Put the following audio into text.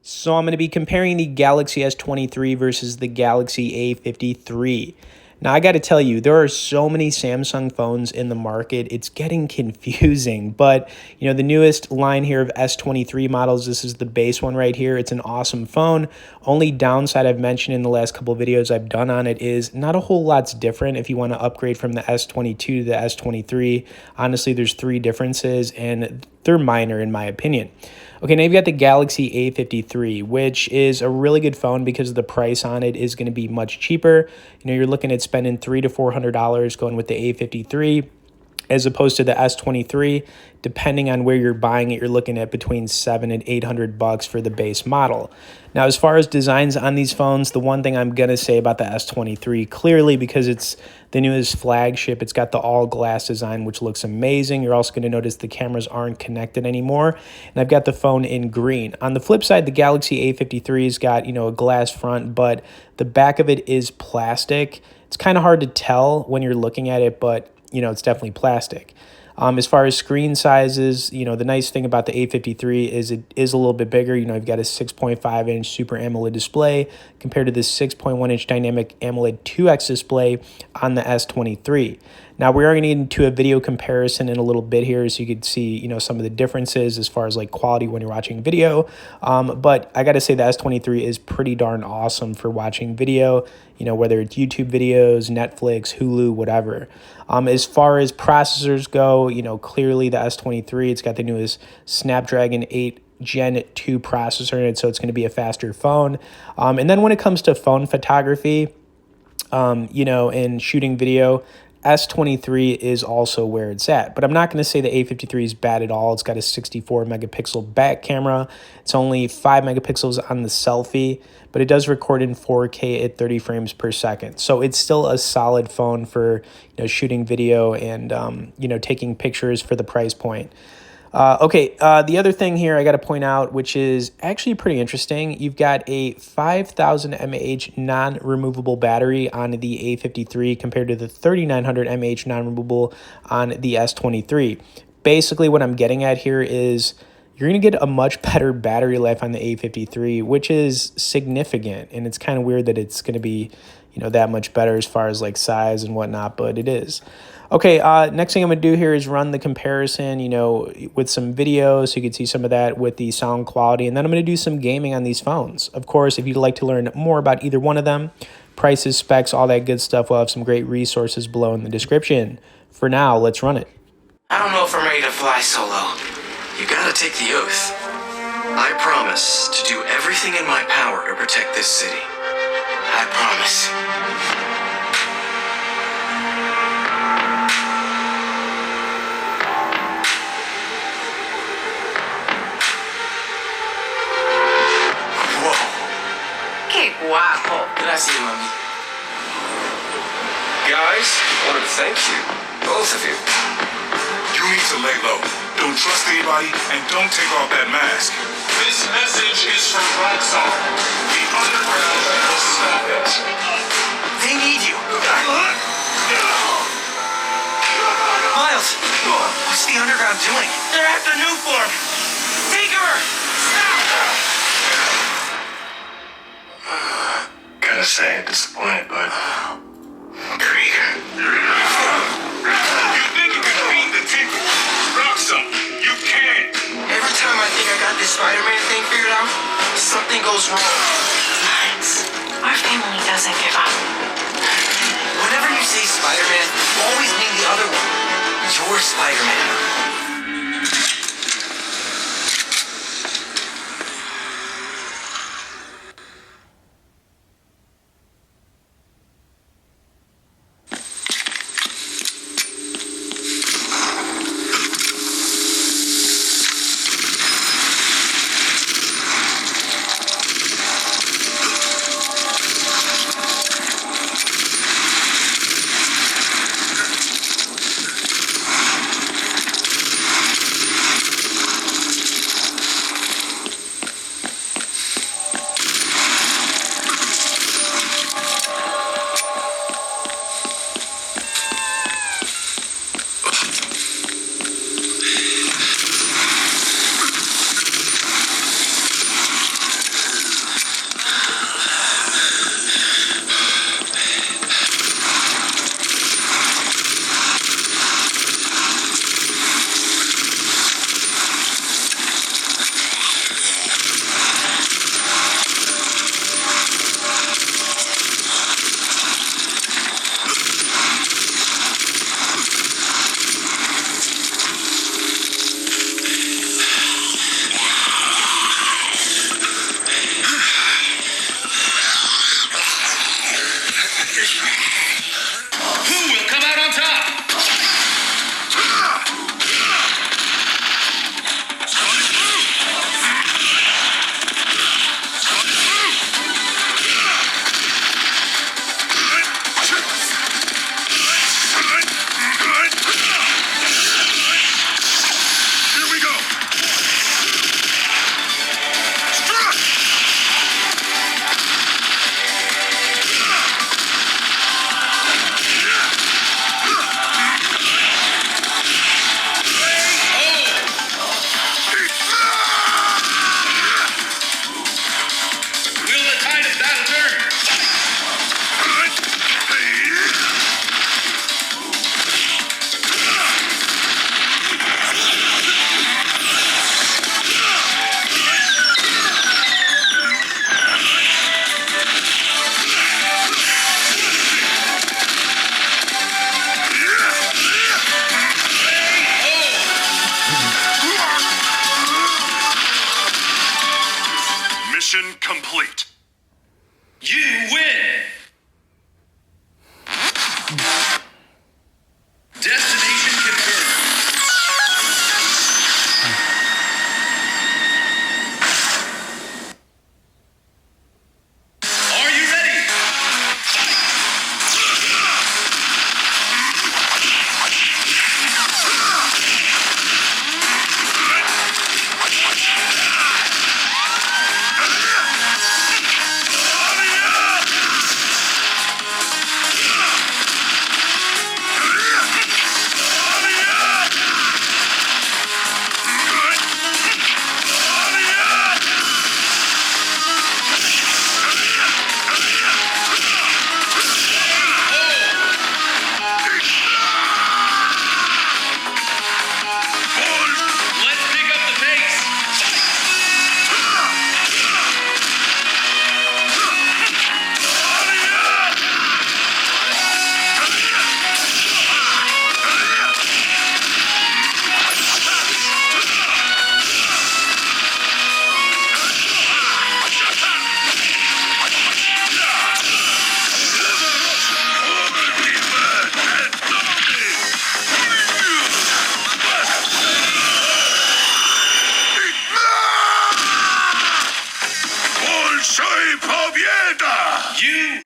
So I'm going to be comparing the Galaxy S23 versus the Galaxy A53. Now, I got to tell you, there are so many Samsung phones in the market. It's getting confusing, but the newest line here of S23 models, this is the base one right here. It's an awesome phone. Only downside I've mentioned in the last couple of videos I've done on it is not a whole lot's different if you want to upgrade from the S22 to the S23. Honestly, there's three differences, and they're minor in my opinion. Okay, now you've got the Galaxy A53, which is a really good phone because the price on it is going to be much cheaper. You're looking at spending $300 to $400 going with the A53 as opposed to the S23. Depending on where you're buying it, you're looking at between $700 and $800 for the base model. Now, as far as designs on these phones, the one thing I'm going to say about the S23, clearly because it's the newest flagship, it's got the all-glass design, which looks amazing. You're also going to notice the cameras aren't connected anymore, and I've got the phone in green. On the flip side, the Galaxy A53 has got, a glass front, but the back of it is plastic. It's kind of hard to tell when you're looking at it, but it's definitely plastic. As far as screen sizes, the nice thing about the A53 is it is a little bit bigger. You've got a 6.5-inch Super AMOLED display compared to the 6.1-inch Dynamic AMOLED 2X display on the S23. Now, we are going to get into a video comparison in a little bit here so you could see, some of the differences as far as like quality when you're watching video. But I got to say the S23 is pretty darn awesome for watching video, whether it's YouTube videos, Netflix, Hulu, whatever. As far as processors go, clearly the S23, it's got the newest Snapdragon 8 Gen 2 processor in it, so it's going to be a faster phone. And then when it comes to phone photography, and shooting video, S23 is also where it's at. But I'm not going to say the A53 is bad at all. It's got a 64 megapixel back camera. It's only 5 megapixels on the selfie, but it does record in 4K at 30 frames per second. So it's still a solid phone for shooting video and taking pictures for the price point. The other thing here I got to point out, which is actually pretty interesting, you've got a 5,000 mAh non-removable battery on the A53 compared to the 3,900 mAh non-removable on the S23. Basically, what I'm getting at here is you're going to get a much better battery life on the A53, which is significant, and it's kind of weird that it's going to be that much better as far as like size and whatnot, but it is. Okay, next thing I'm going to do here is run the comparison, with some videos so you can see some of that with the sound quality, and then I'm going to do some gaming on these phones. Of course, if you'd like to learn more about either one of them, prices, specs, all that good stuff, we'll have some great resources below in the description. For now, let's run it. I don't know if I'm ready to fly solo. You gotta take the oath. I promise to do everything in my power to protect this city. I promise. Guapo. Gracias, mami. Guys, I want to thank you, both of you. You need to lay low. Don't trust anybody, and don't take off that mask. This message is from Rockstar. The underground will stop it. They need you. Miles, what's the underground doing? They're after new form. Take her! Stop! Gotta say, I'm disappointed, but Krieger. you think you can beat the tickle? Rockstar, you can't. Every time I think I got this Spider-Man thing figured out, something goes wrong. Miles, our family doesn't give up. Whenever you say Spider-Man, always mean the other one. You're Spider-Man. Mission complete. You win! Destination confirmed. Are you ready? Let's pick up the pace. Большой победа! You